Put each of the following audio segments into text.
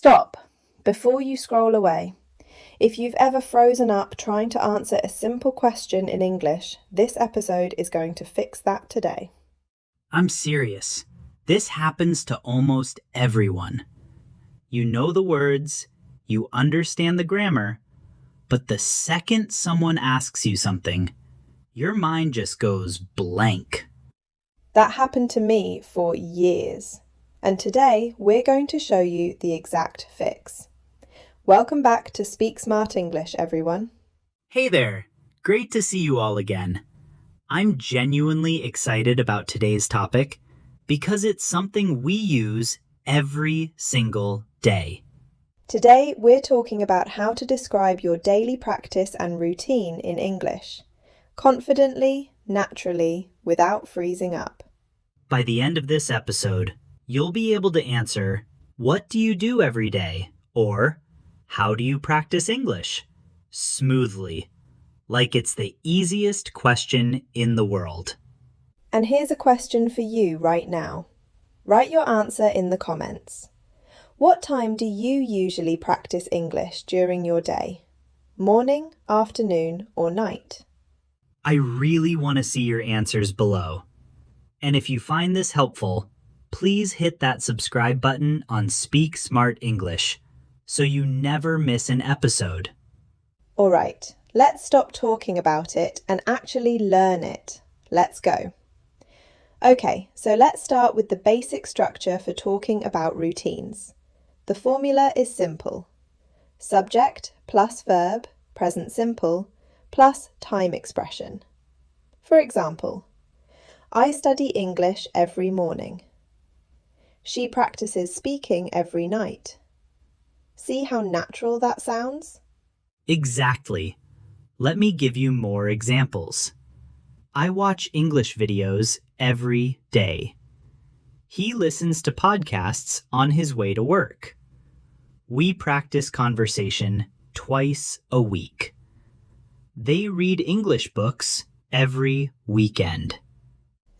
Stop before you scroll away. If you've ever frozen up trying to answer a simple question in English, this episode is going to fix that today. I'm serious. This happens to almost everyone. You know the words, you understand the grammar, but the second someone asks you something, your mind just goes blank. That happened to me for years, and today we're going to show you the exact fix. Welcome back to Speak Smart English, everyone. Hey there, great to see you all again. I'm genuinely excited about today's topic because it's something we use every single day. Today we're talking about how to describe your daily practice and routine in English, confidently, naturally, without freezing up. By the end of this episode, you'll be able to answer, "What do you do every day?" or "How do you practice English?" smoothly, like it's the easiest question in the world. And here's a question for you right now. Write your answer in the comments. What time do you usually practice English during your day? Morning, afternoon, or night? I really want to see your answers below. And if you find this helpful, please hit that subscribe button on Speak Smart English so you never miss an episode. All right, let's stop talking about it and actually learn it. Let's go. Okay, so let's start with the basic structure for talking about routines. The formula is simple. Subject plus verb, present simple, plus time expression. For example, I study English every morning. She practices speaking every night. See how natural that sounds? Exactly. Let me give you more examples. I watch English videos every day. He listens to podcasts on his way to work. We practice conversation twice a week. They read English books every weekend.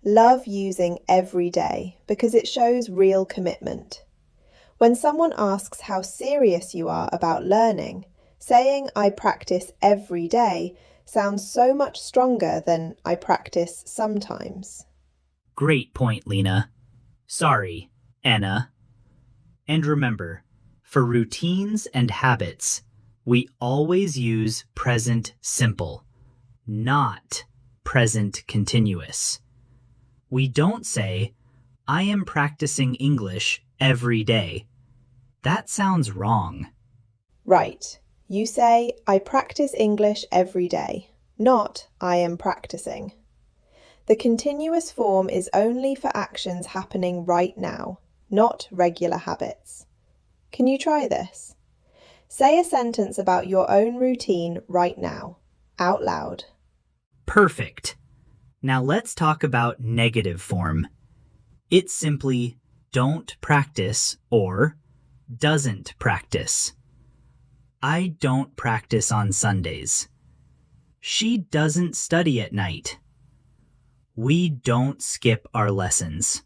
Love using every day because it shows real commitment. When someone asks how serious you are about learning, saying I practice every day sounds so much stronger than I practice sometimes. Great point, Lena. Sorry, Anna. And remember, for routines and habits, we always use present simple, not present continuous. We don't say, I am practicing English every day. That sounds wrong. Right. You say, I practice English every day, not I am practicing. The continuous form is only for actions happening right now, not regular habits. Can you try this? Say a sentence about your own routine right now, out loud. Perfect. Now let's talk about negative form. It's simply don't practice or doesn't practice. I don't practice on Sundays. She doesn't study at night. We don't skip our lessons.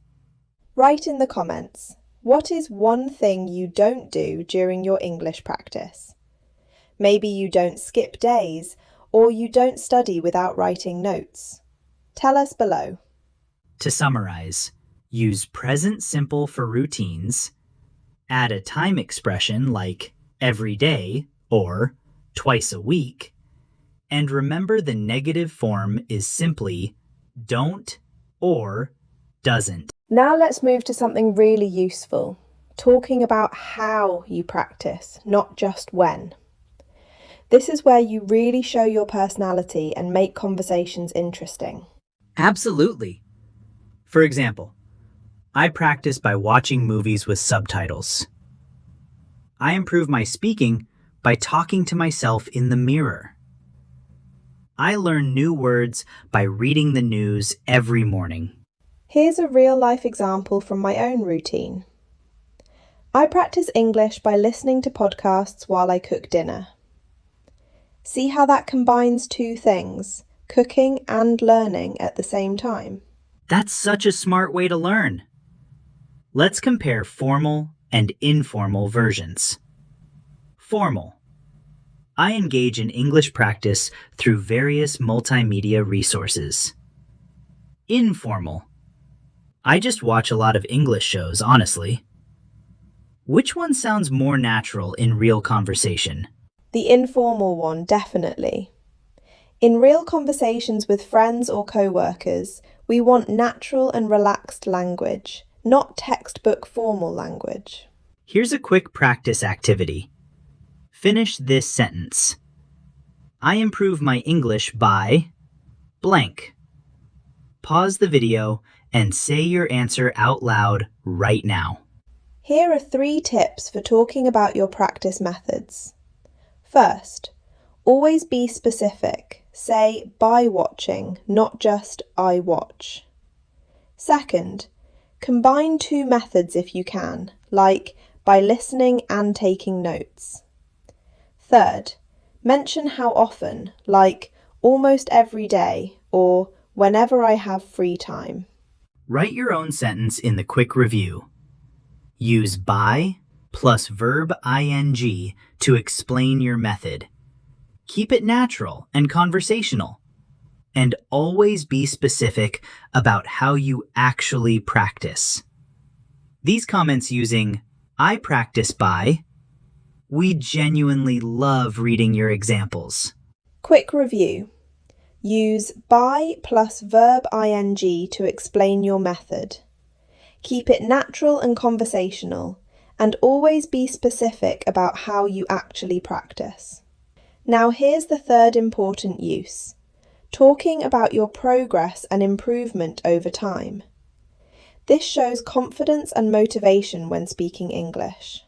Write in the comments, what is one thing you don't do during your English practice? Maybe you don't skip days, or you don't study without writing notes. Tell us below. To summarize, use present simple for routines, add a time expression like every day or twice a week, and remember the negative form is simply don't or doesn't. Now let's move to something really useful, talking about how you practice, not just when. This is where you really show your personality and make conversations interesting. Absolutely. For example, I practice by watching movies with subtitles. I improve my speaking by talking to myself in the mirror. I learn new words by reading the news every morning. Here's a real-life example from my own routine. I practice English by listening to podcasts while I cook dinner. See how that combines two things, cooking and learning at the same time? That's such a smart way to learn. Let's compare formal and informal versions. Formal. I engage in English practice through various multimedia resources. Informal. I just watch a lot of English shows, honestly. Which one sounds more natural in real conversation? The informal one, definitely. In real conversations with friends or co-workers, we want natural and relaxed language, not textbook formal language. Here's a quick practice activity. Finish this sentence. I improve my English by blank. Pause the video and say your answer out loud right now. Here are 3 tips for talking about your practice methods. First, always be specific. Say by watching, not just I watch. Second, combine 2 methods if you can, like by listening and taking notes. Third, mention how often, like almost every day or whenever I have free time. Write your own sentence in the quick review. Use by plus verb ing to explain your method. Keep it natural and conversational. And always be specific about how you actually practice. These comments using I practice by, we genuinely love reading your examples. Quick review. Use by plus verb ing to explain your method. Keep it natural and conversational, and always be specific about how you actually practice. Now here's the third important use. Talking about your progress and improvement over time. This shows confidence and motivation when speaking English.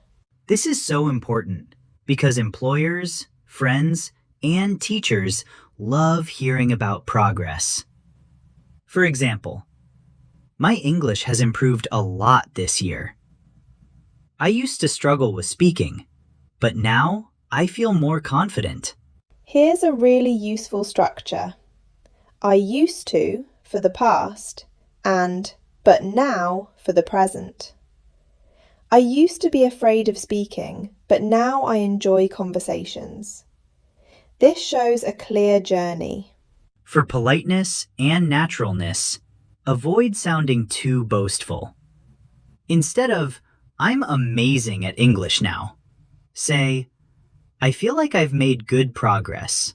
This is so important because employers, friends, and teachers love hearing about progress. For example, my English has improved a lot this year. I used to struggle with speaking, but now I feel more confident. Here's a really useful structure. I used to for the past and but now for the present. I used to be afraid of speaking, but now I enjoy conversations. This shows a clear journey. For politeness and naturalness, avoid sounding too boastful. Instead of, I'm amazing at English now, say, I feel like I've made good progress.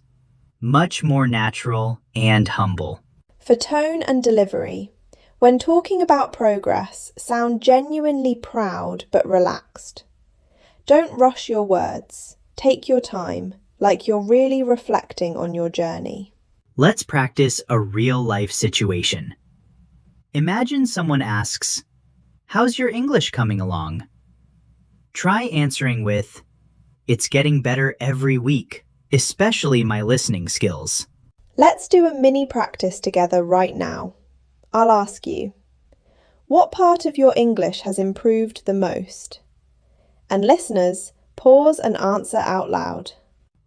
Much more natural and humble. For tone and delivery, when talking about progress, sound genuinely proud but relaxed. Don't rush your words. Take your time, like you're really reflecting on your journey. Let's practice a real-life situation. Imagine someone asks, how's your English coming along? Try answering with, it's getting better every week, especially my listening skills. Let's do a mini practice together right now. I'll ask you, what part of your English has improved the most? And listeners, pause and answer out loud.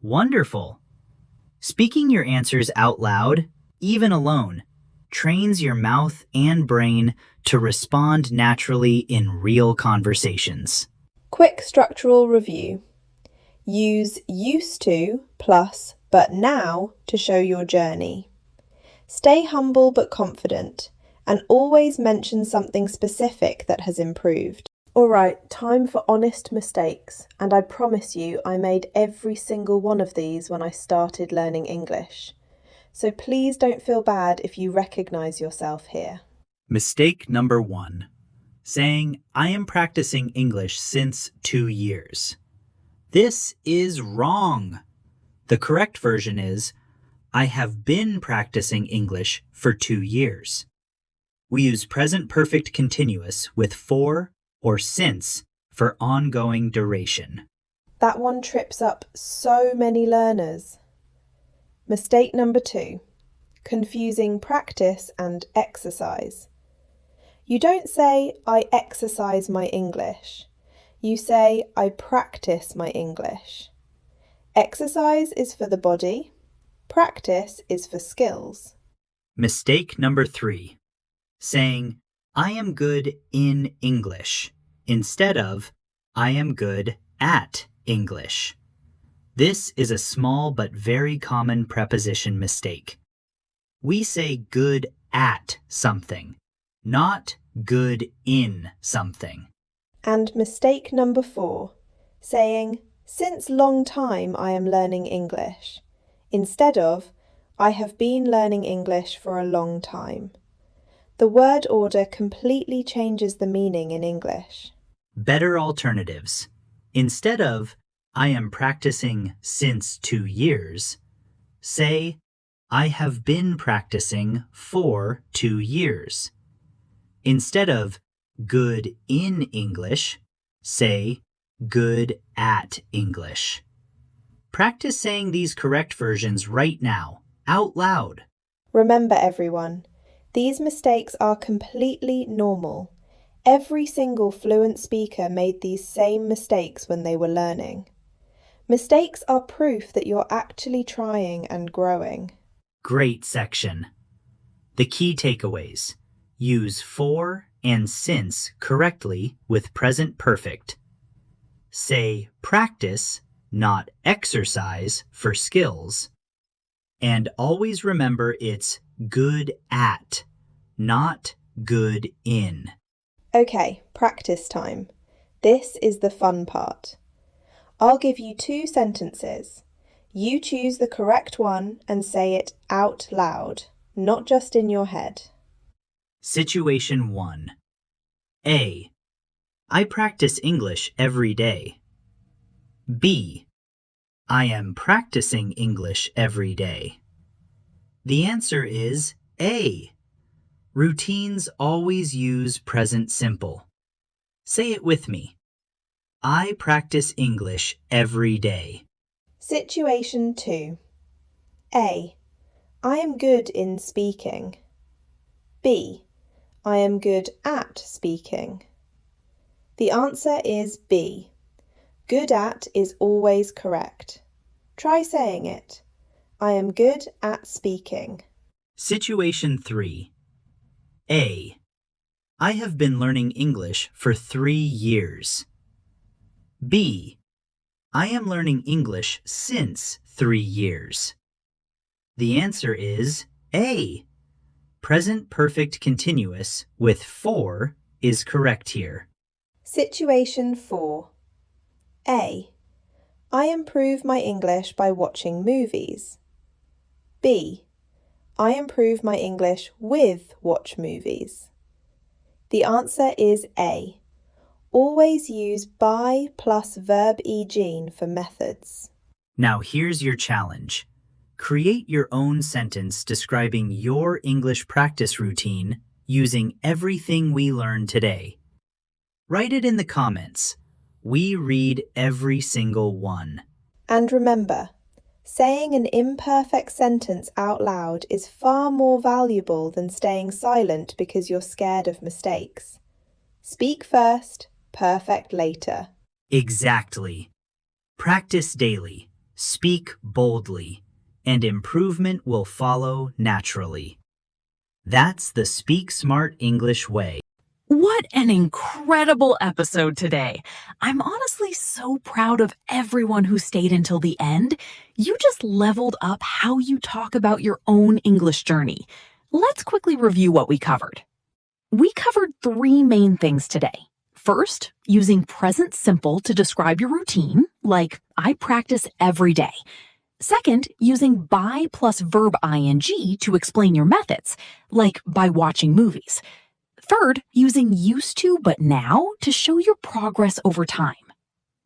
Wonderful! Speaking your answers out loud, even alone, trains your mouth and brain to respond naturally in real conversations. Quick structural review. Use used to plus but now to show your journey. Stay humble but confident, and always mention something specific that has improved. Alright, time for honest mistakes, and I promise you I made every single one of these when I started learning English. So please don't feel bad if you recognise yourself here. Mistake number 1. Saying, I am practicing English since 2 years. This is wrong. The correct version is, I have been practicing English for 2 years. We use present perfect continuous with for or since for ongoing duration. That one trips up so many learners. Mistake number 2. Confusing practice and exercise. You don't say, I exercise my English. You say, I practice my English. Exercise is for the body. Practice is for skills. Mistake number 3. Saying, I am good in English, instead of, I am good at English. This is a small but very common preposition mistake. We say good at something, not good in something. And mistake number 4, saying, since long time I am learning English, instead of, I have been learning English for a long time. The word order completely changes the meaning in English. Better alternatives. Instead of, I am practicing since 2 years, say, I have been practicing for 2 years. Instead of good in English, say good at English. Practice saying these correct versions right now, out loud. Remember everyone, these mistakes are completely normal. Every single fluent speaker made these same mistakes when they were learning. Mistakes are proof that you're actually trying and growing. Great section. The key takeaways. Use for and since correctly with present perfect. Say practice, not exercise, for skills. And always remember it's good at, not good in. Okay, practice time. This is the fun part. I'll give you 2 sentences. You choose the correct one and say it out loud, not just in your head. Situation 1. A. I practice English every day. B. I am practicing English every day. The answer is A. Routines always use present simple. Say it with me. I practice English every day. Situation 2. A. I am good in speaking. B. I am good at speaking. The answer is B. Good at is always correct. Try saying it. I am good at speaking. Situation 3. A. I have been learning English for 3 years. B. I am learning English since 3 years. The answer is A. Present perfect continuous with for is correct here. Situation 4. A. I improve my English by watching movies. B. I improve my English with watch movies. The answer is A. Always use by plus verb ing for methods. Now here's your challenge. Create your own sentence describing your English practice routine using everything we learned today. Write it in the comments. We read every single one. And remember, saying an imperfect sentence out loud is far more valuable than staying silent because you're scared of mistakes. Speak first, perfect later. Exactly. Practice daily, speak boldly, and improvement will follow naturally. That's the Speak Smart English way. What an incredible episode today. I'm honestly so proud of everyone who stayed until the end. You just leveled up how you talk about your own English journey. Let's quickly review what we covered. We covered 3 main things today. First, using present simple to describe your routine, like I practice every day. Second, using by plus verb ing to explain your methods, like by watching movies. Third, using used to but now to show your progress over time.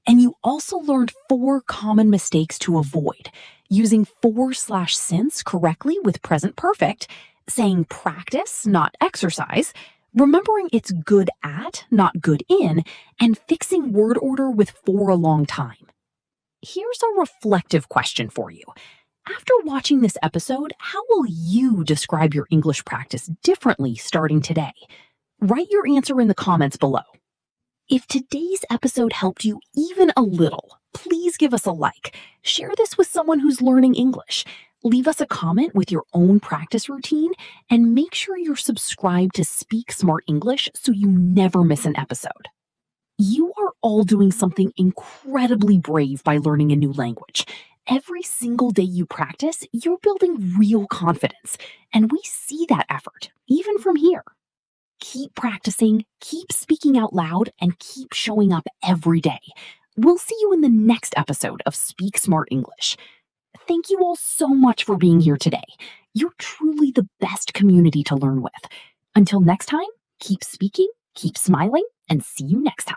And you also learned 4 common mistakes to avoid, using for/since correctly with present perfect, saying practice, not exercise, remembering it's good at, not good in, and fixing word order with for a long time. Here's a reflective question for you. After watching this episode, how will you describe your English practice differently starting today? Write your answer in the comments below. If today's episode helped you even a little, please give us a like. Share this with someone who's learning English. Leave us a comment with your own practice routine, and make sure you're subscribed to Speak Smart English so you never miss an episode. You are all doing something incredibly brave by learning a new language. Every single day you practice, you're building real confidence, and we see that effort, even from here. Keep practicing, keep speaking out loud, and keep showing up every day. We'll see you in the next episode of Speak Smart English. Thank you all so much for being here today. You're truly the best community to learn with. Until next time, keep speaking, keep smiling, and see you next time.